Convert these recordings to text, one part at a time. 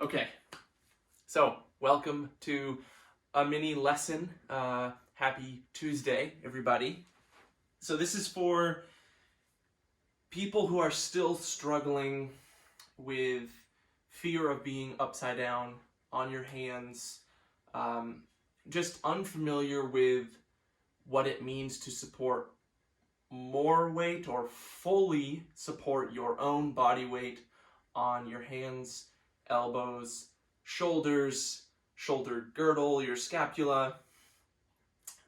Okay, so welcome to a mini lesson. Happy Tuesday, everybody. So this is for people who are still struggling with fear of being upside down on your hands, just unfamiliar with what it means to support more weight or fully support your own body weight on your hands, elbows, shoulders, shoulder girdle, your scapula,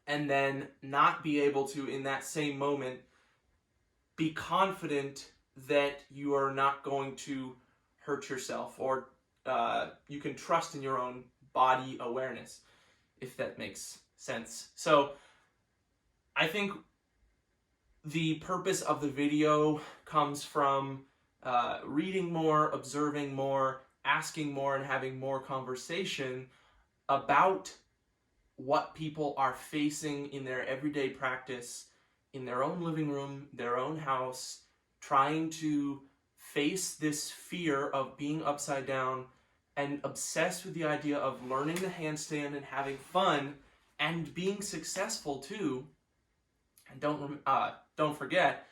and then not be able to, in that same moment, be confident that you are not going to hurt yourself, or you can trust in your own body awareness, if that makes sense. So I think the purpose of the video comes from reading more, observing more, asking more, and having more conversation about what people are facing in their everyday practice, in their own living room, their own house, trying to face this fear of being upside down and obsessed with the idea of learning the handstand and having fun and being successful too. And don't forget,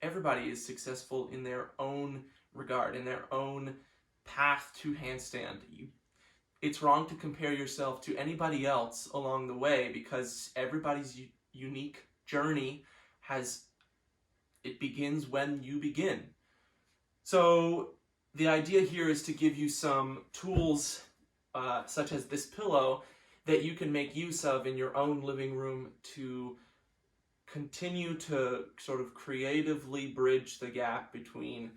everybody is successful in their own regard, in their own path to handstand. It's wrong to compare yourself to anybody else along the way, because everybody's unique journey begins when you begin. So the idea here is to give you some tools, such as this pillow, that you can make use of in your own living room to continue to sort of creatively bridge the gap between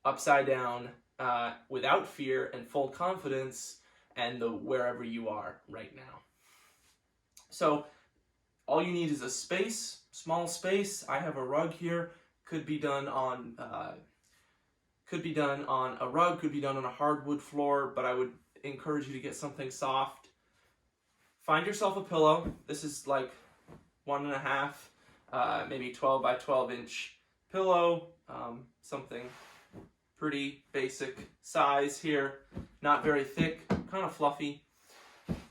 upside down without fear and full confidence and the wherever you are right now. So all you need is a space, small space. I have a rug here. Could be done on a rug, could be done on a hardwood floor, but I would encourage you to get something soft. Find yourself a pillow. This is like 1.5, maybe 12 by 12 inch pillow, something pretty basic size here, not very thick, kind of fluffy.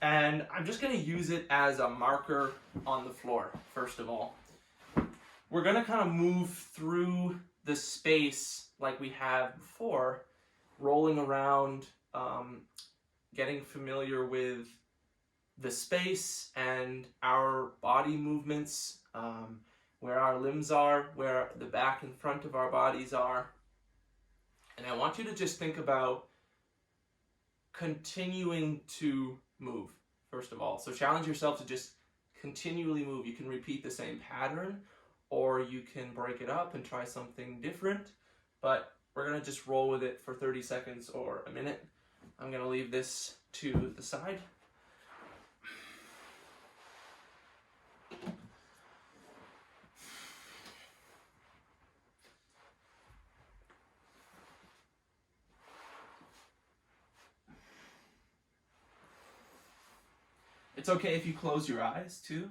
And I'm just going to use it as a marker on the floor, first of all. We're going to kind of move through the space like we have before, rolling around, getting familiar with the space and our body movements, where our limbs are, where the back and front of our bodies are. And I want you to just think about continuing to move, first of all. So challenge yourself to just continually move. You can repeat the same pattern, or you can break it up and try something different, but we're going to just roll with it for 30 seconds or a minute. I'm going to leave this to the side. It's okay if you close your eyes too.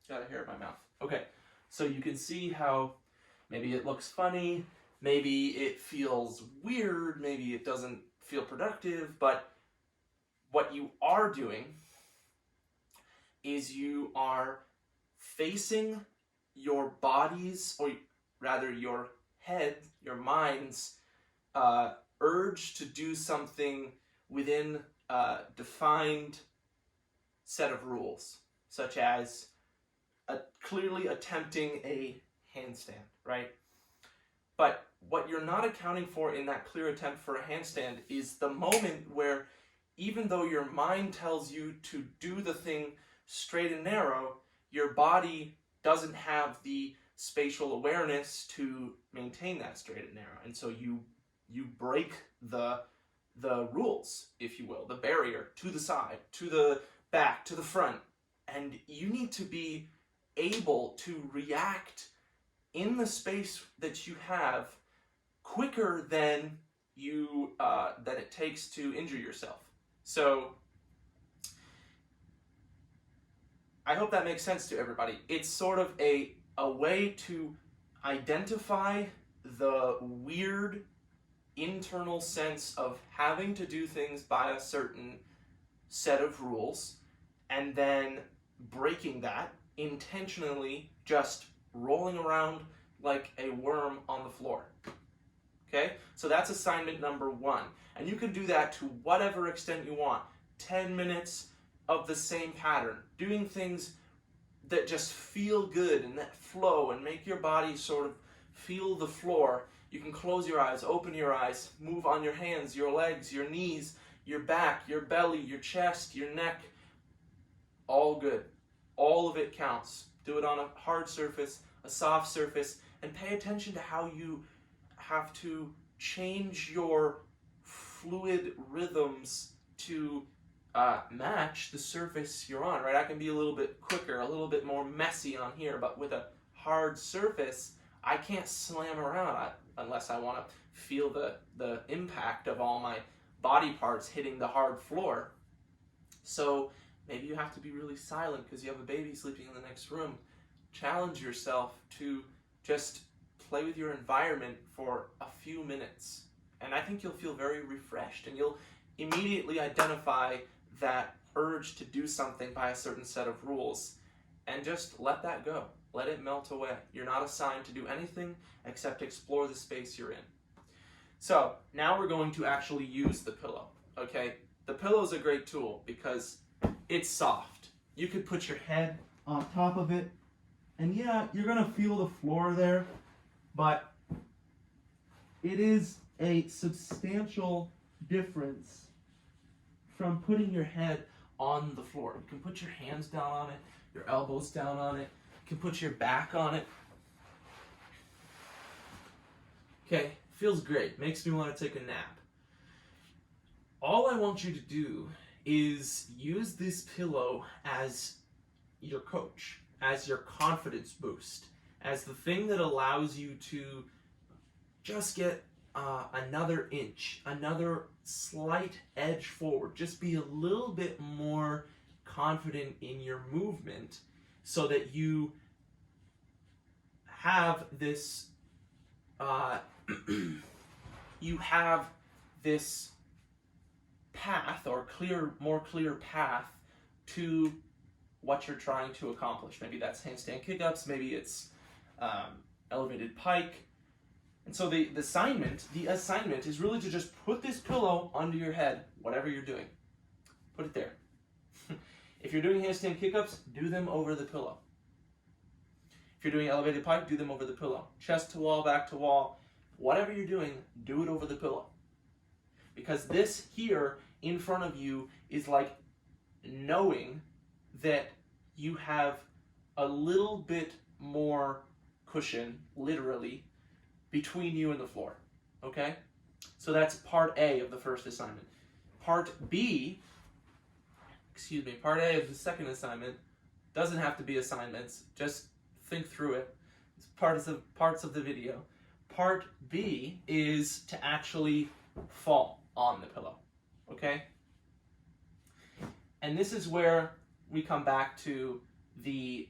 Got a hair in my mouth. Okay, so you can see how maybe it looks funny, maybe it feels weird, maybe it doesn't feel productive, but what you are doing is you are facing your body's, or rather your head, your mind's urge to do something within a defined set of rules. such as clearly attempting a handstand, right? But what you're not accounting for in that clear attempt for a handstand is the moment where, even though your mind tells you to do the thing straight and narrow, your body doesn't have the spatial awareness to maintain that straight and narrow. And so you break the rules, if you will, the barrier to the side, to the back, to the front. And you need to be able to react in the space that you have quicker than it takes to injure yourself. So I hope that makes sense to everybody. It's sort of a way to identify the weird internal sense of having to do things by a certain set of rules, and then breaking that intentionally, just rolling around like a worm on the floor. Okay? So that's assignment number 1. And you can do that to whatever extent you want. 10 minutes of the same pattern. Doing things that just feel good and that flow and make your body sort of feel the floor. You can close your eyes, open your eyes, move on your hands, your legs, your knees, your back, your belly, your chest, your neck. All good. All of it counts. Do it on a hard surface, a soft surface, and pay attention to how you have to change your fluid rhythms to match the surface you're on, right? I can be a little bit quicker, a little bit more messy on here, but with a hard surface, I can't slam around unless I want to feel the impact of all my body parts hitting the hard floor. So maybe you have to be really silent because you have a baby sleeping in the next room. Challenge yourself to just play with your environment for a few minutes. And I think you'll feel very refreshed, and you'll immediately identify that urge to do something by a certain set of rules, and just let that go. Let it melt away. You're not assigned to do anything except explore the space you're in. So now we're going to actually use the pillow, okay? The pillow is a great tool because it's soft. You could put your head on top of it, and yeah, you're gonna feel the floor there, but it is a substantial difference from putting your head on the floor. You can put your hands down on it, your elbows down on it, you can put your back on it. Okay, feels great, makes me want to take a nap. All I want you to do is use this pillow as your coach, as your confidence boost, as the thing that allows you to just get another inch, another slight edge forward. Just be a little bit more confident in your movement so that you have this path, or more clear path to what you're trying to accomplish. Maybe that's handstand kick-ups, maybe it's elevated pike. And so the assignment is really to just put this pillow under your head, whatever you're doing. Put it there. If you're doing handstand kick-ups, do them over the pillow. If you're doing elevated pike, do them over the pillow. Chest to wall, back to wall, whatever you're doing, do it over the pillow. Because this here in front of you is like knowing that you have a little bit more cushion, literally, between you and the floor, okay? So that's part A of the first assignment. Part A of the second assignment doesn't have to be assignments, just think through it. It's parts of the video. Part B is to actually fall on the pillow, okay? And this is where we come back to the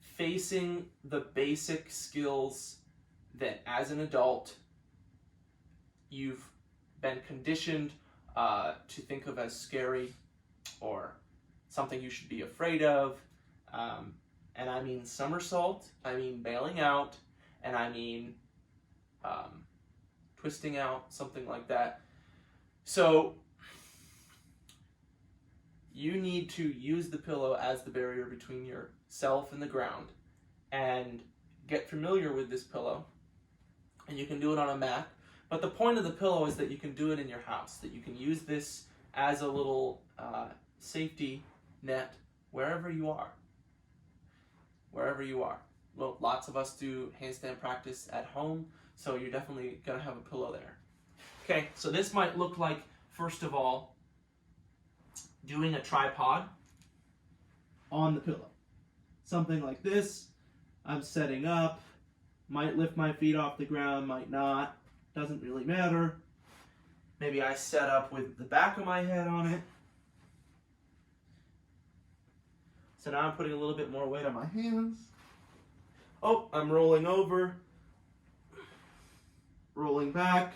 facing the basic skills that as an adult you've been conditioned to think of as scary or something you should be afraid of. And I mean somersault, I mean bailing out, and I mean twisting out, something like that. So you need to use the pillow as the barrier between yourself and the ground and get familiar with this pillow. And you can do it on a mat. But the point of the pillow is that you can do it in your house, that you can use this as a little safety net wherever you are. Wherever you are. Well, lots of us do handstand practice at home, so you're definitely going to have a pillow there. Okay, so this might look like, first of all, doing a tripod on the pillow. Something like this. I'm setting up, might lift my feet off the ground, might not, doesn't really matter. Maybe I set up with the back of my head on it. So now I'm putting a little bit more weight on my hands. Oh, I'm rolling over, rolling back,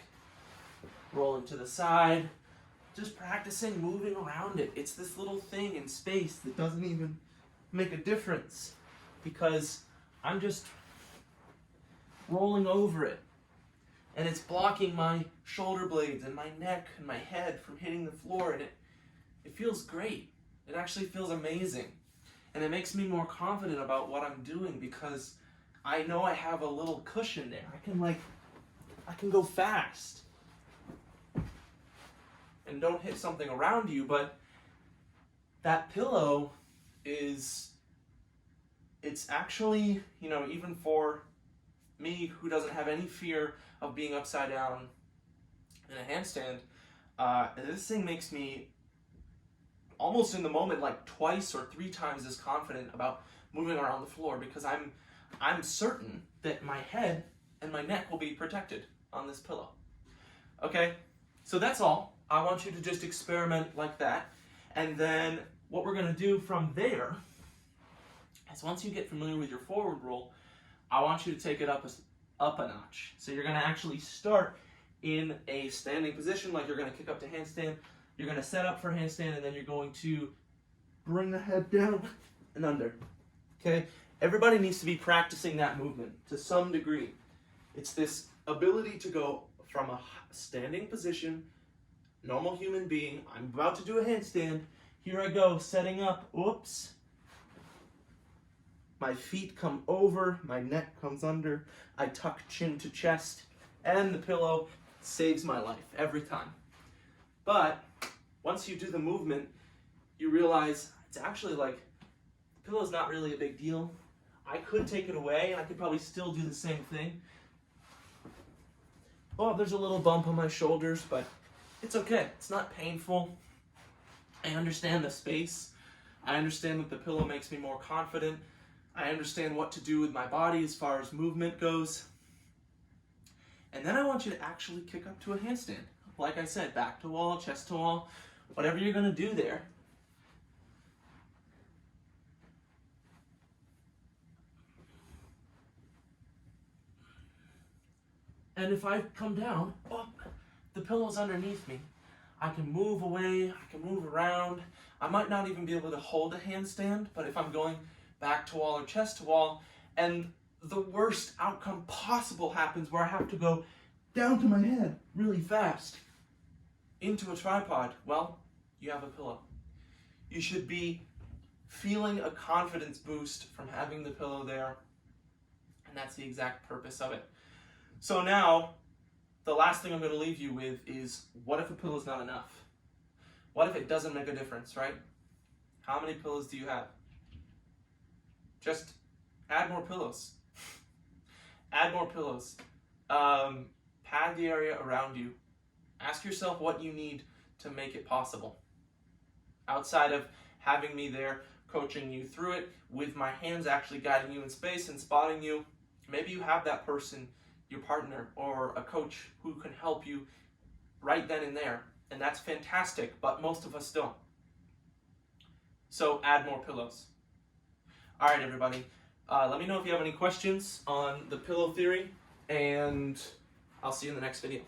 rolling to the side, just practicing moving around it. It's this little thing in space that doesn't even make a difference because I'm just rolling over it. And it's blocking my shoulder blades and my neck and my head from hitting the floor, and it feels great. It actually feels amazing. And it makes me more confident about what I'm doing because I know I have a little cushion there. I can go fast and don't hit something around you, but that pillow it's actually, even for me who doesn't have any fear of being upside down in a handstand, this thing makes me almost in the moment like twice or 3 times as confident about moving around the floor because I'm certain that my head and my neck will be protected on this pillow. Okay, so that's all. I want you to just experiment like that, and then what we're going to do from there is once you get familiar with your forward roll, I want you to take it up a notch. So you're going to actually start in a standing position, like you're going to kick up to handstand. You're going to set up for handstand, and then you're going to bring the head down and under. Okay? Everybody needs to be practicing that movement to some degree. It's this ability to go from a standing position, normal human being. I'm about to do a handstand. Here I go, setting up. Oops. My feet come over, my neck comes under. I tuck chin to chest, and the pillow saves my life every time. But once you do the movement, you realize it's actually like the pillow's not really a big deal. I could take it away and I could probably still do the same thing. Oh, there's a little bump on my shoulders, but it's okay. It's not painful. I understand the space. I understand that the pillow makes me more confident. I understand what to do with my body as far as movement goes. And then I want you to actually kick up to a handstand. Like I said, back to wall, chest to wall, whatever you're going to do there. And if I come down, oh, the pillow's underneath me. I can move away, I can move around. I might not even be able to hold a handstand, but if I'm going back to wall or chest to wall, and the worst outcome possible happens where I have to go down to my head really fast into a tripod, well, you have a pillow. You should be feeling a confidence boost from having the pillow there, and that's the exact purpose of it. So now, the last thing I'm going to leave you with is, what if a pillow is not enough? What if it doesn't make a difference, right? How many pillows do you have? Just add more pillows. Add more pillows. Pad the area around you. Ask yourself what you need to make it possible. Outside of having me there coaching you through it, with my hands actually guiding you in space and spotting you, maybe you have that person, your partner or a coach, who can help you right then and there. And that's fantastic, but most of us don't. So add more pillows. All right, everybody. Let me know if you have any questions on the pillow theory, and I'll see you in the next video.